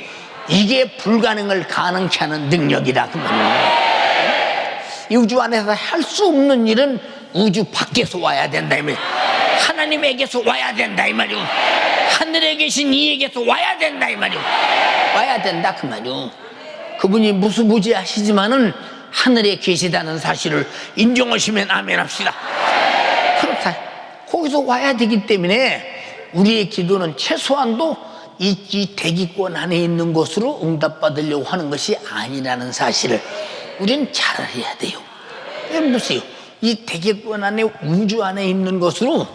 이게 불가능을 가능케 하는 능력이다 그 말이에요. 이 우주 안에서 할 수 없는 일은 우주 밖에서 와야 된다 이 말이에요. 하나님에게서 와야 된다 이 말이에요. 하늘에 계신 이에게서 와야 된다 이 말이에요. 와야 된다 그 말이에요. 그분이 무수무지하시지만은 하늘에 계시다는 사실을 인정하시면 아멘 합시다. 그렇다. 거기서 와야 되기 때문에 우리의 기도는 최소한도 이 대기권 안에 있는 것으로 응답받으려고 하는 것이 아니라는 사실을 우리는 잘 알아야 돼요. 보세요. 이 대기권 안에 우주 안에 있는 것으로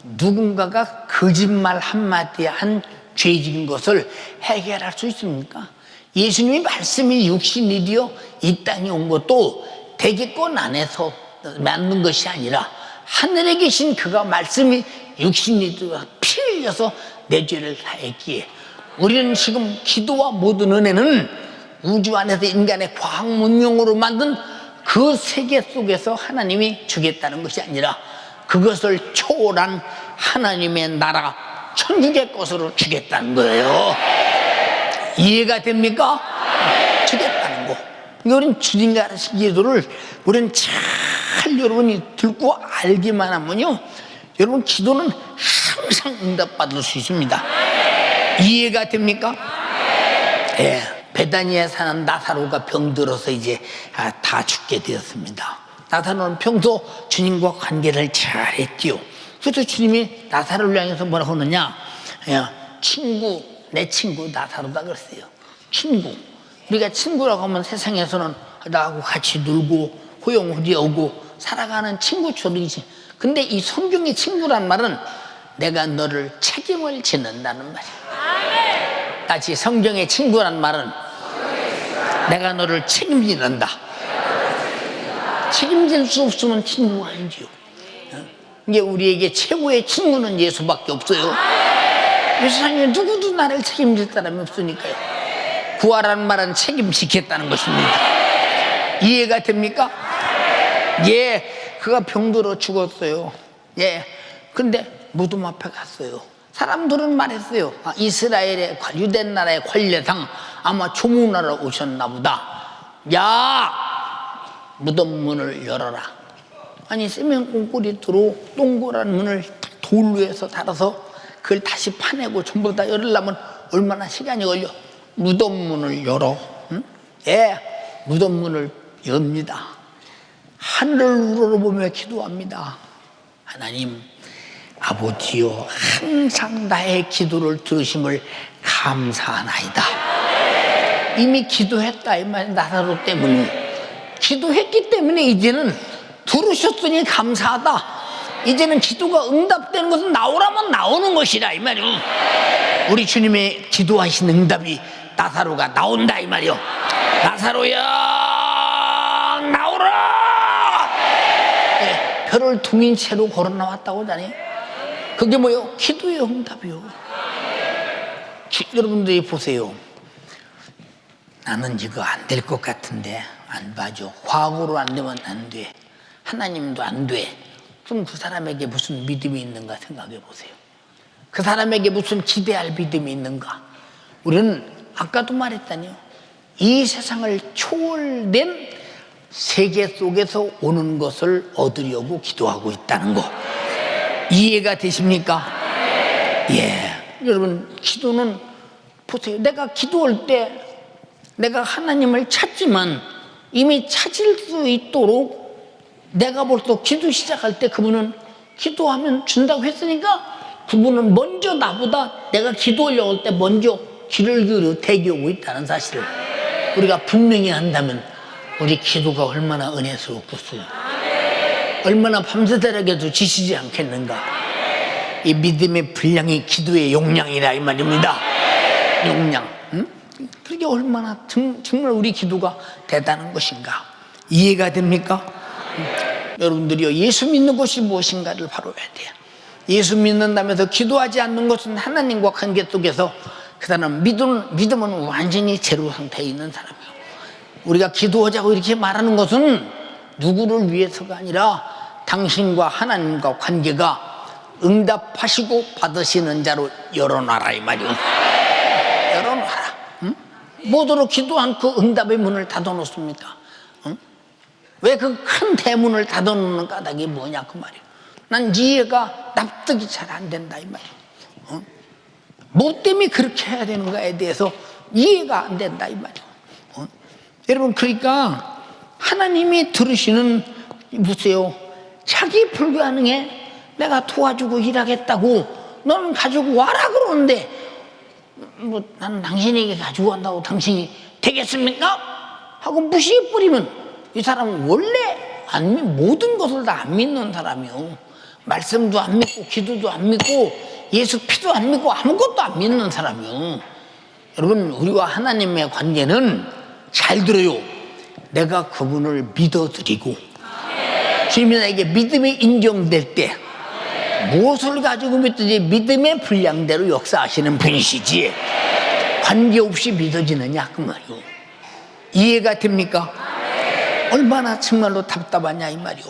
누군가가 거짓말 한마디 한 죄짓는 것을 해결할 수 있습니까? 예수님이 말씀이 육신이 되어 이 땅에 온 것도 대기권 안에서 만든 것이 아니라 하늘에 계신 그가 말씀이 육신이 되어 피 흘려서 내 죄를 다했기에 우리는 지금 기도와 모든 은혜는 우주 안에서 인간의 과학 문명으로 만든 그 세계 속에서 하나님이 주겠다는 것이 아니라 그것을 초월한 하나님의 나라 천국의 것으로 주겠다는 거예요. 이해가 됩니까? 주겠다는 거. 그러니까 우리는 주님과 하신 기도를 우리는 잘 여러분이 듣고 알기만 하면요, 여러분 기도는 항상 응답받을 수 있습니다. 이해가 됩니까? 예. 베다니에 사는 나사로가 병들어서 이제 다 죽게 되었습니다. 나사로는 평소 주님과 관계를 잘 했지요. 그래서 주님이 나사로를 향해서 뭐라고 하느냐, 친구, 내 친구 나사로다 그랬어요. 친구. 우리가 친구라고 하면 세상에서는 나하고 같이 놀고 호용호리하고 살아가는 친구처럼이지. 근데 이 성경의 친구란 말은 내가 너를 책임을 짓는다는 말이야. 다시 성경의 친구란 말은 내가 너를 책임진다. 책임질 수 없으면 친구가 아니지요. 이게 우리에게 최고의 친구는 예수밖에 없어요. 이 세상에 누구도 나를 책임질 사람이 없으니까요. 구하라는 말은 책임지겠다는 것입니다. 이해가 됩니까? 예, 그가 병들어 죽었어요. 예, 근데 무덤 앞에 갔어요. 사람들은 말했어요. 이스라엘의 유대 나라의 관례상 아마 조문하러 오셨나 보다. 야, 무덤 문을 열어라. 아니 세면 꽁꼬리로 동그란 문을 돌로 해서 달아서 그걸 다시 파내고 전부 다 열으려면 얼마나 시간이 걸려. 무덤 문을 열어. 응? 예, 무덤 문을 엽니다. 하늘을 우러러보며 기도합니다. 하나님 아버지요, 항상 나의 기도를 들으심을 감사하나이다. 이미 기도했다 이 말. 나사로 때문에 기도했기 때문에 이제는 들으셨으니 감사하다. 이제는 기도가 응답되는 것은 나오라면 나오는 것이라 이 말이요. 우리 주님의 기도하신 응답이 나사로가 나온다 이 말이요. 나사로야 나오라. 네, 별을 둥인 채로 걸어 나왔다고 하잖아요. 그게 뭐요? 기도의 응답이요. 여러분들이 보세요. 나는 이거 안 될 것 같은데 안 봐줘. 과거로 안 되면 안 돼. 하나님도 안 돼. 그럼 그 사람에게 무슨 믿음이 있는가 생각해 보세요. 그 사람에게 무슨 기대할 믿음이 있는가. 우리는 아까도 말했다니요. 이 세상을 초월된 세계 속에서 오는 것을 얻으려고 기도하고 있다는 거. 이해가 되십니까? 예. 여러분 기도는 보세요. 내가 기도할 때 내가 하나님을 찾지만 이미 찾을 수 있도록 내가 벌써 기도 시작할 때 그분은 기도하면 준다고 했으니까 그분은 먼저 나보다 내가 기도하려고 할 때 먼저 귀를 기울여 대기하고 있다는 사실을 우리가 분명히 한다면 우리 기도가 얼마나 은혜스럽겠어요. 얼마나 밤새도록에도 지치지 않겠는가. 이 믿음의 분량이 기도의 용량이라 이 말입니다. 용량. 응? 그게 얼마나 정말 우리 기도가 대단한 것인가. 이해가 됩니까? 여러분들이요, 예수 믿는 것이 무엇인가를 바로 해야 돼요. 예수 믿는다면서 기도하지 않는 것은 하나님과 관계 속에서 그 사람 믿음은 완전히 제로 상태에 있는 사람이에요. 우리가 기도하자고 이렇게 말하는 것은 누구를 위해서가 아니라 당신과 하나님과 관계가 응답하시고 받으시는 자로 열어놔라 이 말이요. 열어놔라. 응? 모두로 기도한 그 응답의 문을 닫아놓습니까? 응? 왜 그 큰 대문을 닫아놓는 까닭이 뭐냐 그 말이야. 난 이해가 납득이 잘 안 된다 이 말이야. 뭐 때문에 그렇게 해야 되는가에 대해서 이해가 안 된다 이 말이야. 여러분, 그러니까 하나님이 들으시는, 보세요, 자기 불가능해 내가 도와주고 일하겠다고 너는 가지고 와라 그러는데 뭐 나는 당신에게 가지고 간다고 당신이 되겠습니까? 하고 무시해버리면 이 사람은 원래 모든 것을 다 안 믿는 사람이요. 말씀도 안 믿고 기도도 안 믿고 예수 피도 안 믿고 아무것도 안 믿는 사람이요. 여러분, 우리와 하나님의 관계는, 잘 들어요, 내가 그분을 믿어드리고 주님이 나에게 믿음이 인정될 때 무엇을 가지고 믿든지 믿음의 분량대로 역사하시는 분이시지 관계없이 믿어지느냐 그 말이요. 이해가 됩니까? 얼마나 정말로 답답하냐 이 말이요.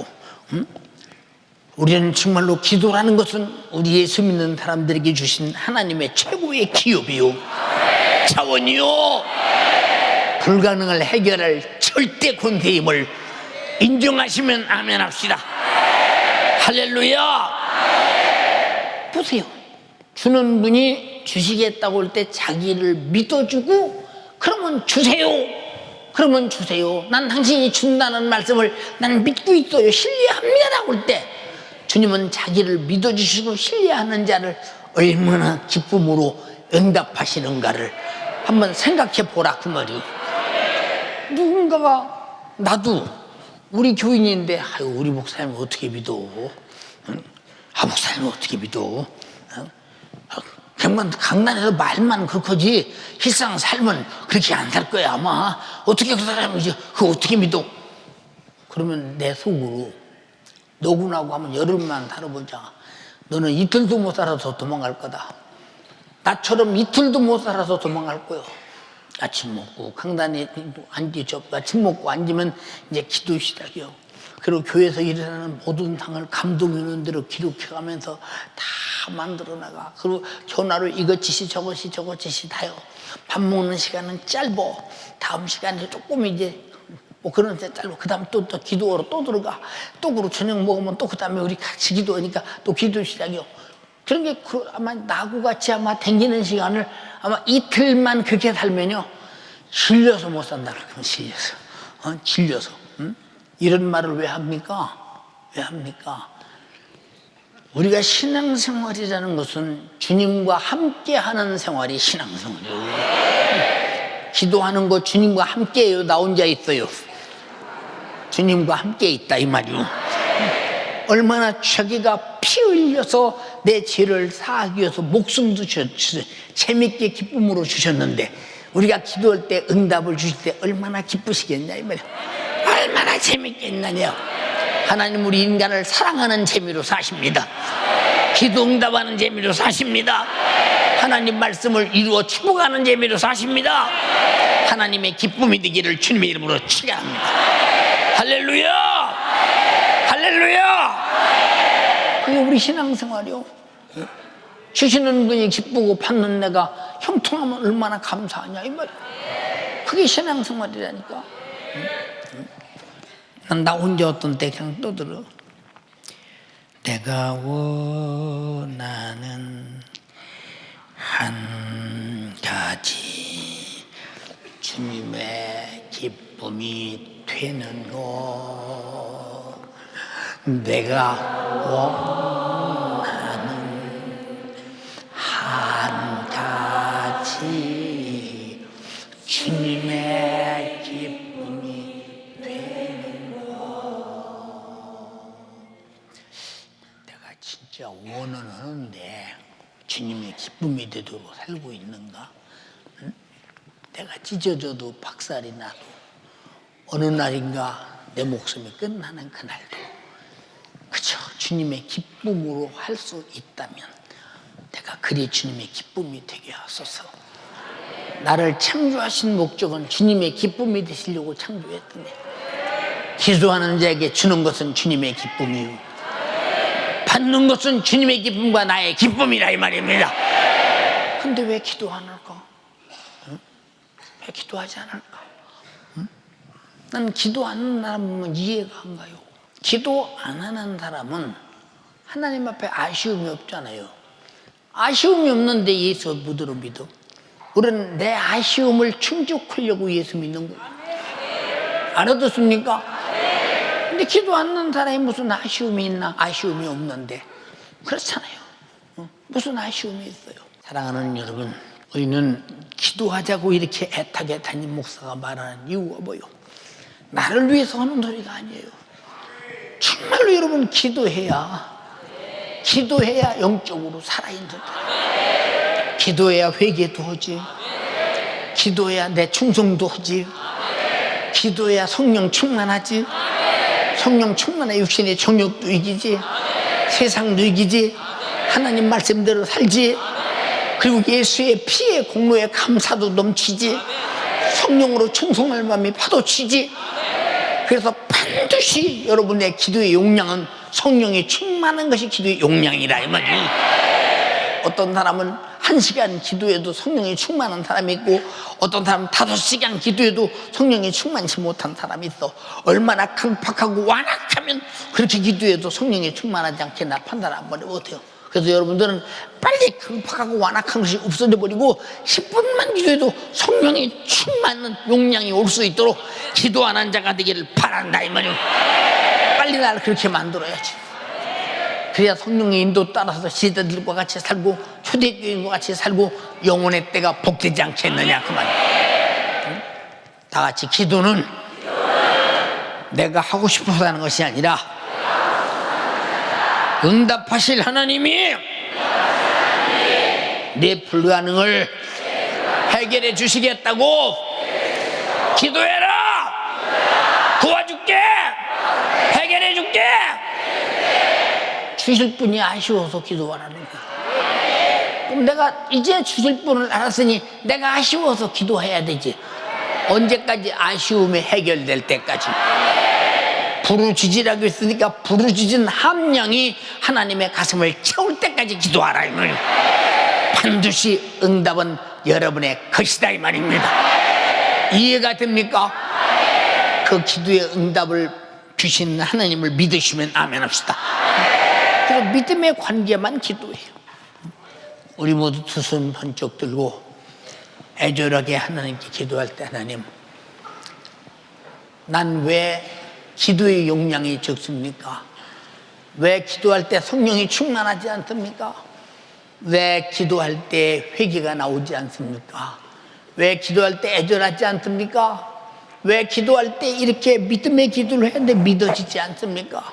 우리는 정말로 기도라는 것은 우리 예수 믿는 사람들에게 주신 하나님의 최고의 기업이요, 자원이요, 불가능을 해결할 절대 권세임을 인정하시면 아멘 합시다. 할렐루야. 보세요, 주는 분이 주시겠다고 할 때 자기를 믿어주고 그러면 주세요, 그러면 주세요, 난 당신이 준다는 말씀을 난 믿고 있어요, 신뢰합니다라고 할 때 주님은 자기를 믿어주시고 신뢰하는 자를 얼마나 기쁨으로 응답하시는가를 한번 생각해 보라 그 말이에요. 누군가가, 나도 우리 교인인데 아유 우리 목사님 어떻게 믿어? 아 목사님 어떻게 믿어? 그만 강단에서 말만 그렇지 실상 삶은 그렇게 안 살 거야 아마. 어떻게 그 사람이 이제 그거 어떻게 믿어? 그러면 내 속으로 너구나고 하면 열흘만 살아보자. 너는 이틀도 못 살아서 도망갈 거다. 나처럼 이틀도 못 살아서 도망갈 거야. 아침 먹고 강단에 앉으죠. 아침 먹고 앉으면 이제 기도 시작이요. 그리고 교회에서 일어나는 모든 상을 감동하는 대로 기록해가면서 다 만들어 나가. 그리고 전화로 이것짓이 저것짓이 다요. 밥 먹는 시간은 짧어. 다음 시간에 조금 이제 뭐 그런 데 짧고 그 다음 또 기도하러 또 들어가. 또 그리고 저녁 먹으면 또 그 다음에 우리 같이 기도하니까 또 기도 시작이요. 그런 게 아마 나하고 같이 아마 댕기는 시간을 아마 이틀만 그렇게 살면요 질려서 못 산다 그러면 질려서 질려서. 이런 말을 왜 합니까? 왜 합니까? 우리가 신앙생활이라는 것은 주님과 함께하는 생활이 신앙생활이에요. 기도하는 거 주님과 함께해요, 나 혼자 있어요? 주님과 함께 있다 이 말이요. 얼마나 자기가 피 흘려서 내 죄를 사하기 위해서 목숨도 주셨어요. 재밌게 기쁨으로 주셨는데 우리가 기도할 때 응답을 주실 때 얼마나 기쁘시겠냐 이 말이야. 얼마나 재밌겠느냐. 하나님 우리 인간을 사랑하는 재미로 사십니다. 기도 응답하는 재미로 사십니다. 하나님 말씀을 이루어 축복하는 재미로 사십니다. 하나님의 기쁨이 되기를 주님의 이름으로 축원합니다. 할렐루야, 할렐루야. 그게 우리 신앙생활이요. 주시는 분이 기쁘고 받는 내가 형통하면 얼마나 감사하냐 이 말이야. 그게 신앙생활이라니까. 난 나 혼자 어떤 때 그냥 떠들어. 내가 원하는 한 가지 주님의 기쁨이 되는 것. 내가 원하는 한 가지 주님의 기쁨이 되는 것. 내가 진짜 원은 하는데 주님의 기쁨이 되도록 살고 있는가? 응? 내가 찢어져도 박살이 나도 어느 날인가 내 목숨이 끝나는 그날도 그저 주님의 기쁨으로 할 수 있다면 내가 그리 주님의 기쁨이 되게 하소서. 나를 창조하신 목적은 주님의 기쁨이 되시려고 창조했던데 기도하는 자에게 주는 것은 주님의 기쁨이요 받는 것은 주님의 기쁨과 나의 기쁨이라 이 말입니다. 근데 왜 기도 안 할까? 응? 왜 기도하지 않을까? 응? 난 기도 안 하는 사람 보면 이해가 안 가요. 기도 안 하는 사람은 하나님 앞에 아쉬움이 없잖아요. 아쉬움이 없는데 예수 무드로 믿어? 우리는 내 아쉬움을 충족하려고 예수 믿는 거예요. 알아듣습니까? 근데 기도 안 하는 사람이 무슨 아쉬움이 있나? 아쉬움이 없는데. 그렇잖아요. 무슨 아쉬움이 있어요? 사랑하는 여러분, 우리는 기도하자고 이렇게 애타게 담임 목사가 말하는 이유가 뭐예요? 나를 위해서 하는 소리가 아니에요. 정말로 여러분 기도해야 영적으로 살아있는 사람. 기도해야 회개도 하지. 기도해야 내 충성도 하지. 기도해야 성령 충만하지. 성령 충만해 육신의 정욕도 이기지. 세상도 이기지. 하나님 말씀대로 살지. 그리고 예수의 피의 공로에 감사도 넘치지. 성령으로 충성할 마음이 파도치지. 그래서 반드시 여러분의 기도의 용량은 성령이 충만한 것이 기도의 용량이라 이 말이에요. 어떤 사람은 1시간 기도해도 성령이 충만한 사람이 있고, 어떤 사람은 5시간 기도해도 성령이 충만치 못한 사람이 있어. 얼마나 강팍하고 완악하면 그렇게 기도해도 성령이 충만하지 않겠나 판단 한번 해보세요. 그래서 여러분들은 빨리 강팍하고 완악한 것이 없어져 버리고 10분만 기도해도 성령이 충만한 용량이 올 수 있도록 기도하는 자가 되기를 바란다 이 말이에요. 빨리 나를 그렇게 만들어야지. 그래야 성령의 인도 따라서 시대들과 같이 살고 초대교인과 같이 살고 영혼의 때가 복되지 않겠느냐 그 말이에요. 다 같이 기도는 내가 하고 싶어서 하는 것이 아니라 응답하실 하나님이 내 불가능을 해결해 주시겠다고 기도해라. 도와줄게. 해결해 줄게. 주실 분이 아쉬워서 기도하라는 거야. 그럼 내가 이제 주실 분을 알았으니 내가 아쉬워서 기도해야 되지. 언제까지? 아쉬움이 해결될 때까지. 부르짖으라고 했으니까 부르짖은 함량이 하나님의 가슴을 채울 때까지 기도하라 이 말이에요. 반드시 응답은 여러분의 것이다 이 말입니다. 이해가 됩니까? 그 기도의 응답을 주신 하나님을 믿으시면 아멘 합시다. 그래서 믿음의 관계만 기도해요. 우리 모두 두 손 번쩍 들고 애절하게 하나님께 기도할 때, 하나님, 난 왜 기도의 용량이 적습니까? 왜 기도할 때 성령이 충만하지 않습니까? 왜 기도할 때 회개가 나오지 않습니까? 왜 기도할 때 애절하지 않습니까? 왜 기도할 때 이렇게 믿음의 기도를 했는데 믿어지지 않습니까?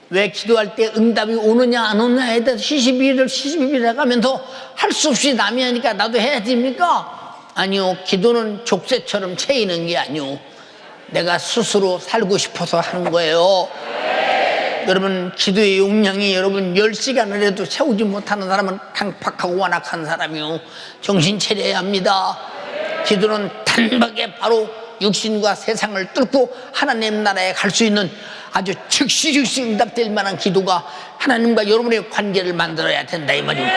왜 기도할 때 응답이 오느냐 안 오느냐에 대해서 시시비비를 해가면서 할 수 없이 남이 하니까 나도 해야 됩니까? 아니요. 기도는 족쇄처럼 채이는 게 아니요. 내가 스스로 살고 싶어서 하는 거예요. 여러분, 기도의 용량이 여러분 10시간을 해도 채우지 못하는 사람은 강팍하고 완악한 사람이요. 정신 차려야 합니다. 기도는 단박에 바로 육신과 세상을 뚫고 하나님 나라에 갈 수 있는 아주 즉시 응답될 만한 기도가 하나님과 여러분의 관계를 만들어야 된다 이 말이요.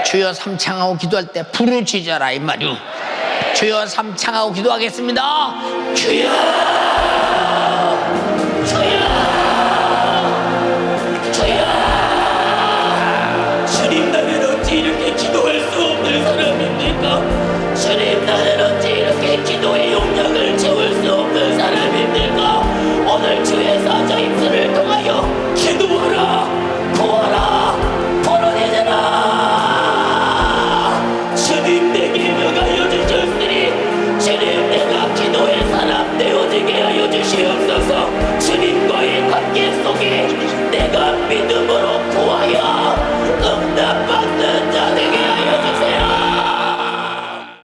주여 삼창하고 기도할 때 부르짖어라 이 말이요. 주여 삼창하고 기도하겠습니다. 주여.